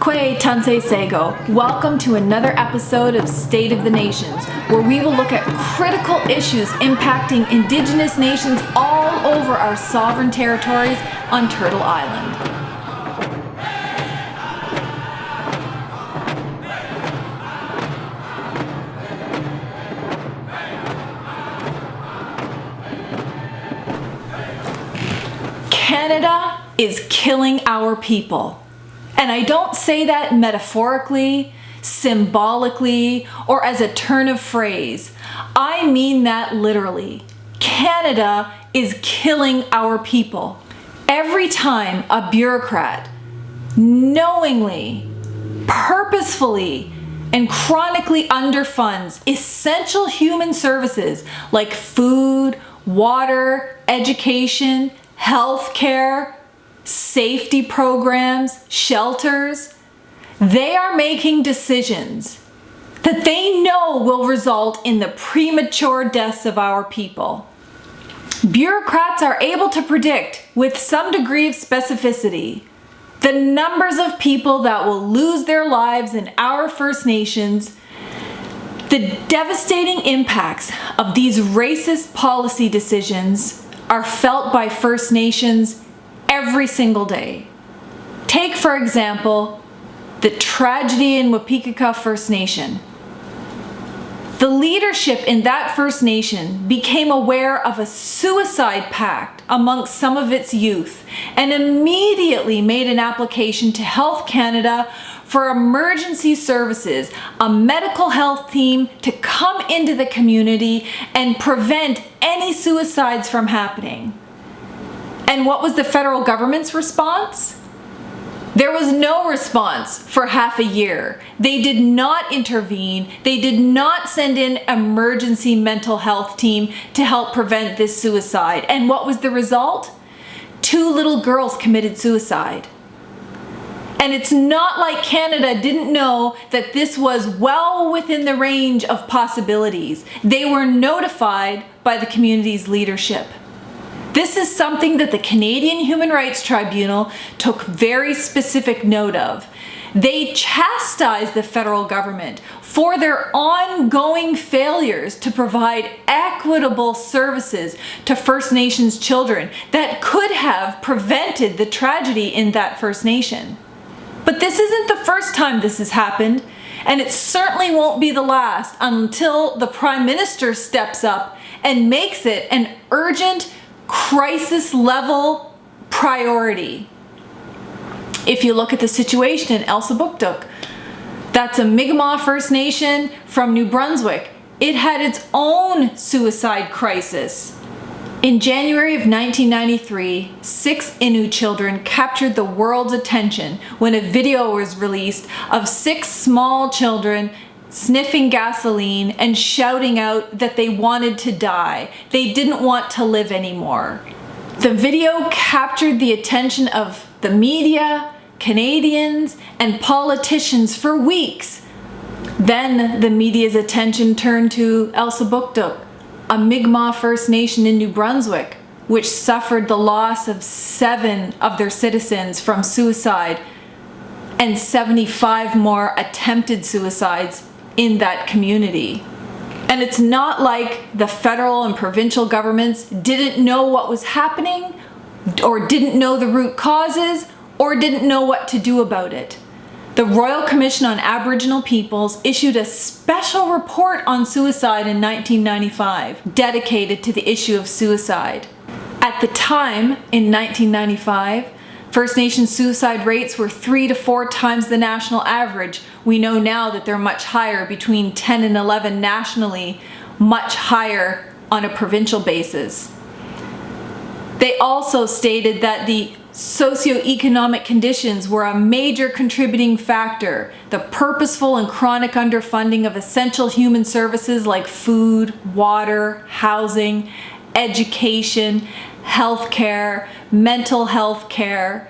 Kwe Tansei Sego. Welcome to another episode of State of the Nations, where we will look at critical issues impacting Indigenous nations all over our sovereign territories on Turtle Island. Canada is killing our people. And I don't say that metaphorically, symbolically, or as a turn of phrase. I mean that literally. Canada is killing our people. Every time a bureaucrat knowingly, purposefully, and chronically underfunds essential human services like food, water, education, healthcare, safety programs, shelters, they are making decisions that they know will result in the premature deaths of our people. Bureaucrats are able to predict with some degree of specificity the numbers of people that will lose their lives in our First Nations. The devastating impacts of these racist policy decisions are felt by First Nations every single day. Take, for example, the tragedy in Wapekeka First Nation. The leadership in that First Nation became aware of a suicide pact amongst some of its youth and immediately made an application to Health Canada for emergency services, a medical health team to come into the community and prevent any suicides from happening. And what was the federal government's response? There was no response for half a year. They did not intervene. They did not send in emergency mental health team to help prevent this suicide. And what was the result? 2 little girls committed suicide. And it's not like Canada didn't know that this was well within the range of possibilities. They were notified by the community's leadership. This is something that the Canadian Human Rights Tribunal took very specific note of. They chastised the federal government for their ongoing failures to provide equitable services to First Nations children that could have prevented the tragedy in that First Nation. But this isn't the first time this has happened, and it certainly won't be the last until the Prime Minister steps up and makes it an urgent crisis level priority. If you look at the situation in Elsipogtog, that's a Mi'kmaq First Nation from New Brunswick. It had its own suicide crisis. In January of 1993, 6 Innu children captured the world's attention when a video was released of 6 small children sniffing gasoline and shouting out that they wanted to die. They didn't want to live anymore. The video captured the attention of the media, Canadians, and politicians for weeks. Then the media's attention turned to Elsipogtog, a Mi'kmaq First Nation in New Brunswick, which suffered the loss of 7 of their citizens from suicide and 75 more attempted suicides in that community. And it's not like the federal and provincial governments didn't know what was happening, or didn't know the root causes, or didn't know what to do about it. The Royal Commission on Aboriginal Peoples issued a special report on suicide in 1995, dedicated to the issue of suicide. At the time, in 1995, First Nation suicide rates were 3 to 4 times the national average. We know now that they're much higher, between 10 and 11 nationally, much higher on a provincial basis. They also stated that the socioeconomic conditions were a major contributing factor. The purposeful and chronic underfunding of essential human services like food, water, housing, education, healthcare, mental health care,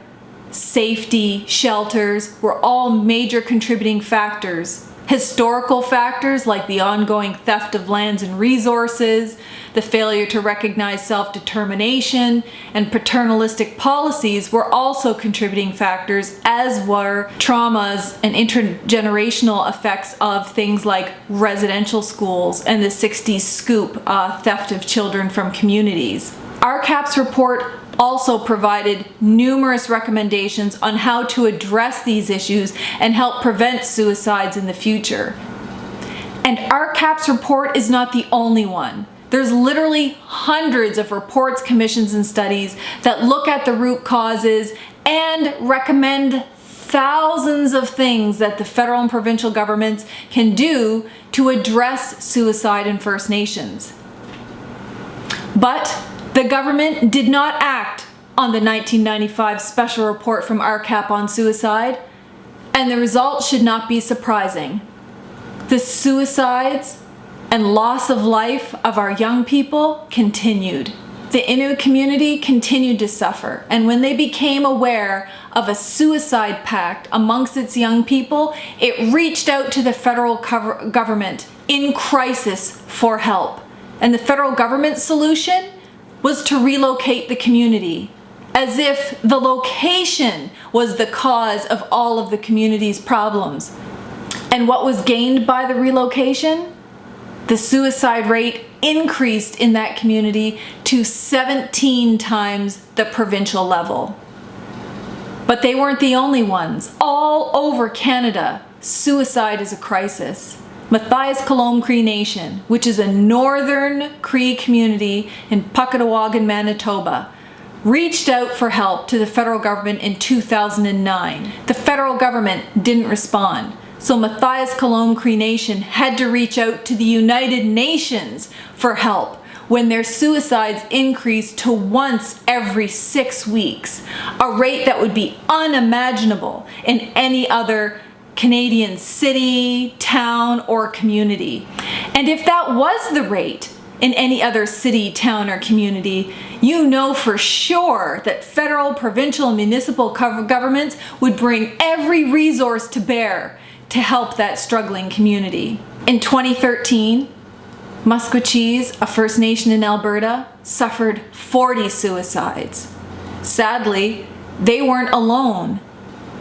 safety, shelters were all major contributing factors. Historical factors like the ongoing theft of lands and resources, the failure to recognize self-determination, and paternalistic policies were also contributing factors, as were traumas and intergenerational effects of things like residential schools and the 60s scoop theft of children from communities. RCAP's report also provided numerous recommendations on how to address these issues and help prevent suicides in the future. And RCAP's report is not the only one. There's literally hundreds of reports, commissions, and studies that look at the root causes and recommend thousands of things that the federal and provincial governments can do to address suicide in First Nations. But the government did not act on the 1995 special report from RCAP on suicide, and the results should not be surprising. The suicides and loss of life of our young people continued. The Inuit community continued to suffer, and when they became aware of a suicide pact amongst its young people, it reached out to the federal government in crisis for help. And the federal government's solution was to relocate the community, as if the location was the cause of all of the community's problems. And what was gained by the relocation? The suicide rate increased in that community to 17 times the provincial level. But they weren't the only ones. All over Canada, suicide is a crisis. Matthias Kalom Cree Nation, which is a northern Cree community in Puckatawagan, Manitoba, reached out for help to the federal government in 2009. The federal government didn't respond, so Matthias Kalom Cree Nation had to reach out to the United Nations for help when their suicides increased to once every 6 weeks, a rate that would be unimaginable in any other Canadian city, town, or community. And if that was the rate in any other city, town, or community, you know for sure that federal, provincial, and municipal governments would bring every resource to bear to help that struggling community. In 2013, Musqueambias, a First Nation in Alberta, suffered 40 suicides. Sadly, they weren't alone.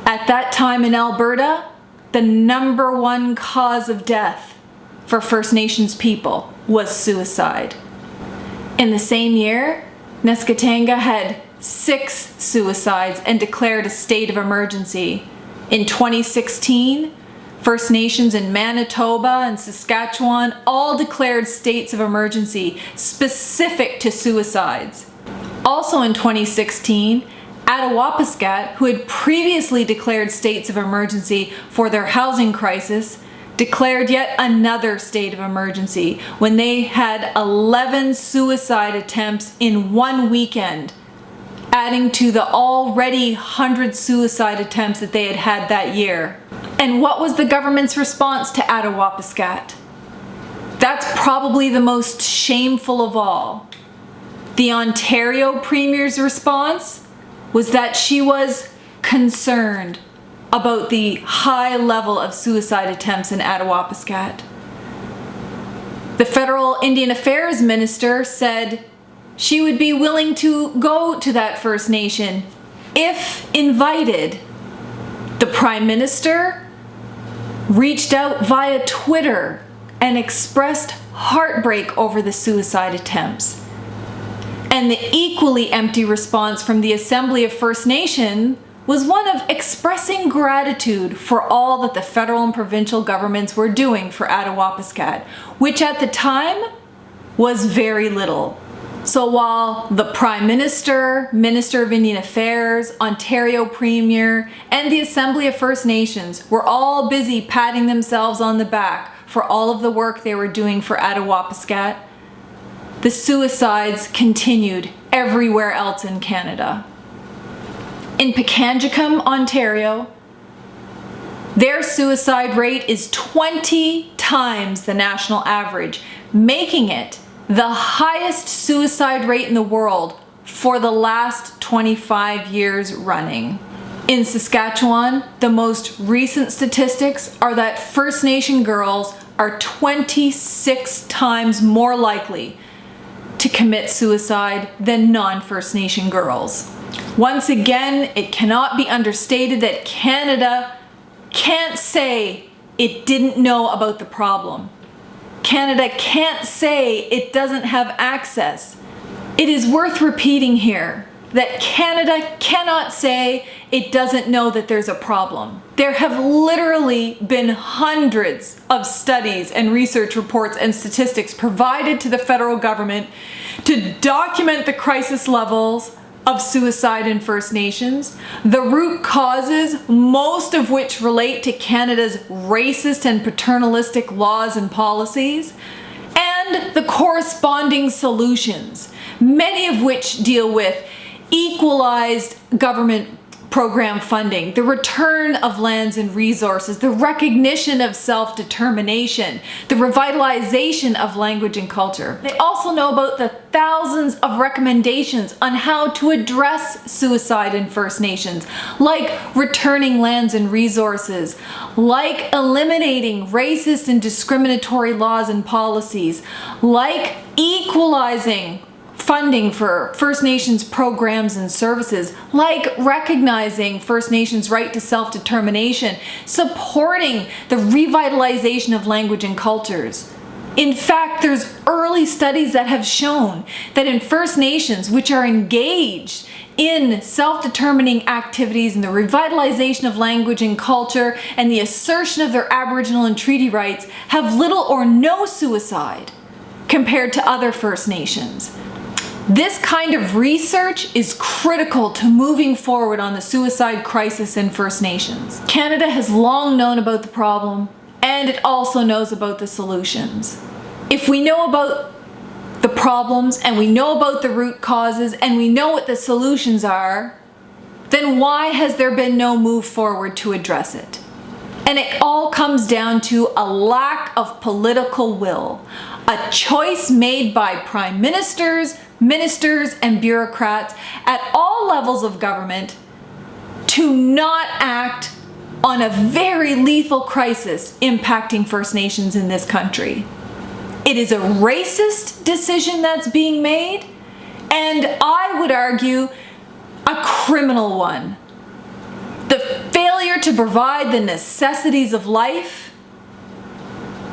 At that time in Alberta, the number one cause of death for First Nations people was suicide. In the same year, Neskatanga had 6 suicides and declared a state of emergency. In 2016, First Nations in Manitoba and Saskatchewan all declared states of emergency specific to suicides. Also in 2016, Wapekeka, who had previously declared states of emergency for their housing crisis, declared yet another state of emergency when they had 11 suicide attempts in one weekend, adding to the already 100 suicide attempts that they had had that year. And what was the government's response to Wapekeka? That's probably the most shameful of all. The Ontario Premier's response was that she was concerned about the high level of suicide attempts in Wapekeka. The federal Indian Affairs Minister said she would be willing to go to that First Nation if invited. The Prime Minister reached out via Twitter and expressed heartbreak over the suicide attempts. And the equally empty response from the Assembly of First Nation was one of expressing gratitude for all that the federal and provincial governments were doing for Wapekeka, which at the time was very little. So while the Prime Minister, Minister of Indian Affairs, Ontario Premier, and the Assembly of First Nations were all busy patting themselves on the back for all of the work they were doing for Wapekeka, the suicides continued everywhere else in Canada. In Pikangikum, Ontario, their suicide rate is 20 times the national average, making it the highest suicide rate in the world for the last 25 years running. In Saskatchewan, the most recent statistics are that First Nation girls are 26 times more likely to commit suicide than non-First Nation girls. Once again, it cannot be understated that Canada can't say it didn't know about the problem. Canada can't say it doesn't have access. It is worth repeating here that Canada cannot say it doesn't know that there's a problem. There have literally been hundreds of studies and research reports and statistics provided to the federal government to document the crisis levels of suicide in First Nations, the root causes, most of which relate to Canada's racist and paternalistic laws and policies, and the corresponding solutions, many of which deal with equalized government program funding, the return of lands and resources, the recognition of self-determination, the revitalization of language and culture. They also know about the thousands of recommendations on how to address suicide in First Nations, like returning lands and resources, like eliminating racist and discriminatory laws and policies, like equalizing funding for First Nations programs and services, like recognizing First Nations' right to self-determination, supporting the revitalization of language and cultures. In fact, there's early studies that have shown that in First Nations, which are engaged in self-determining activities and the revitalization of language and culture and the assertion of their Aboriginal and treaty rights, have little or no suicide compared to other First Nations. This kind of research is critical to moving forward on the suicide crisis in First Nations. Canada has long known about the problem, and it also knows about the solutions. If we know about the problems, and we know about the root causes, and we know what the solutions are, then why has there been no move forward to address it? And it all comes down to a lack of political will, a choice made by prime ministers, ministers, and bureaucrats at all levels of government to not act on a very lethal crisis impacting First Nations in this country. It is a racist decision that's being made, and I would argue a criminal one. The failure to provide the necessities of life,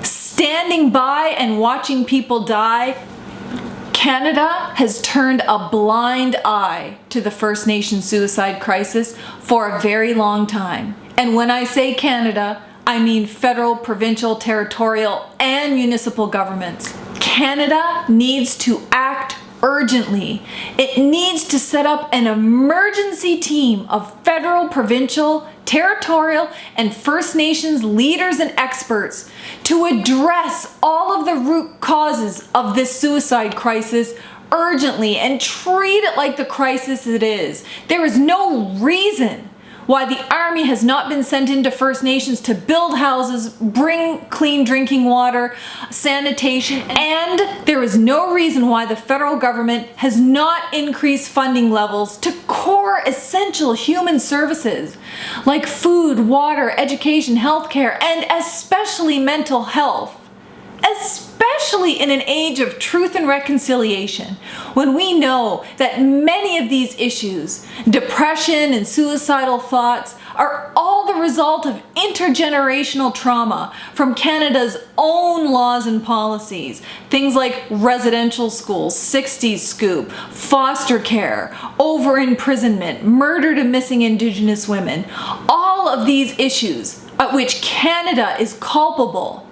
standing by and watching people die. Canada has turned a blind eye to the First Nation suicide crisis for a very long time. And when I say Canada, I mean federal, provincial, territorial, and municipal governments. Canada needs to act urgently. It needs to set up an emergency team of federal, provincial, territorial, and First Nations leaders and experts to address all of the root causes of this suicide crisis urgently and treat it like the crisis it is. There is no reason why the Army has not been sent into First Nations to build houses, bring clean drinking water, sanitation, and there is no reason why the federal government has not increased funding levels to core essential human services like food, water, education, healthcare, and especially mental health. Especially in an age of truth and reconciliation, when we know that many of these issues, depression and suicidal thoughts, are all the result of intergenerational trauma from Canada's own laws and policies. Things like residential schools, 60s scoop, foster care, over-imprisonment, murder to missing Indigenous women. All of these issues at which Canada is culpable.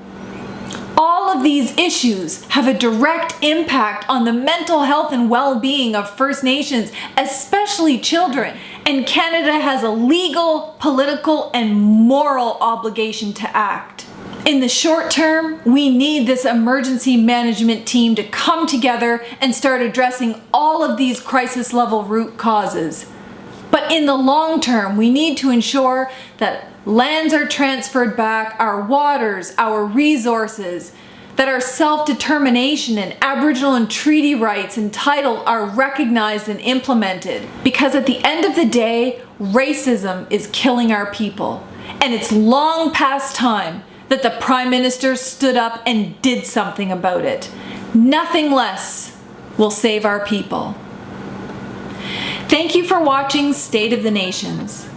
All of these issues have a direct impact on the mental health and well-being of First Nations, especially children. And Canada has a legal, political, and moral obligation to act. In the short term, we need this emergency management team to come together and start addressing all of these crisis level root causes. But in the long term, we need to ensure that lands are transferred back, our waters, our resources, that our self-determination and Aboriginal and treaty rights and title are recognized and implemented. Because at the end of the day, racism is killing our people. And it's long past time that the Prime Minister stood up and did something about it. Nothing less will save our people. Thank you for watching State of the Nations.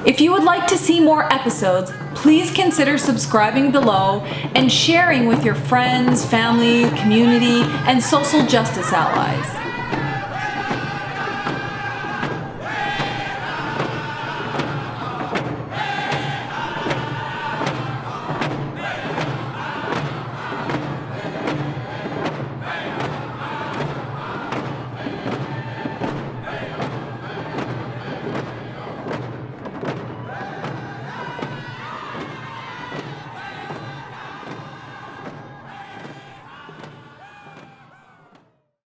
If you would like to see more episodes, please consider subscribing below and sharing with your friends, family, community, and social justice allies.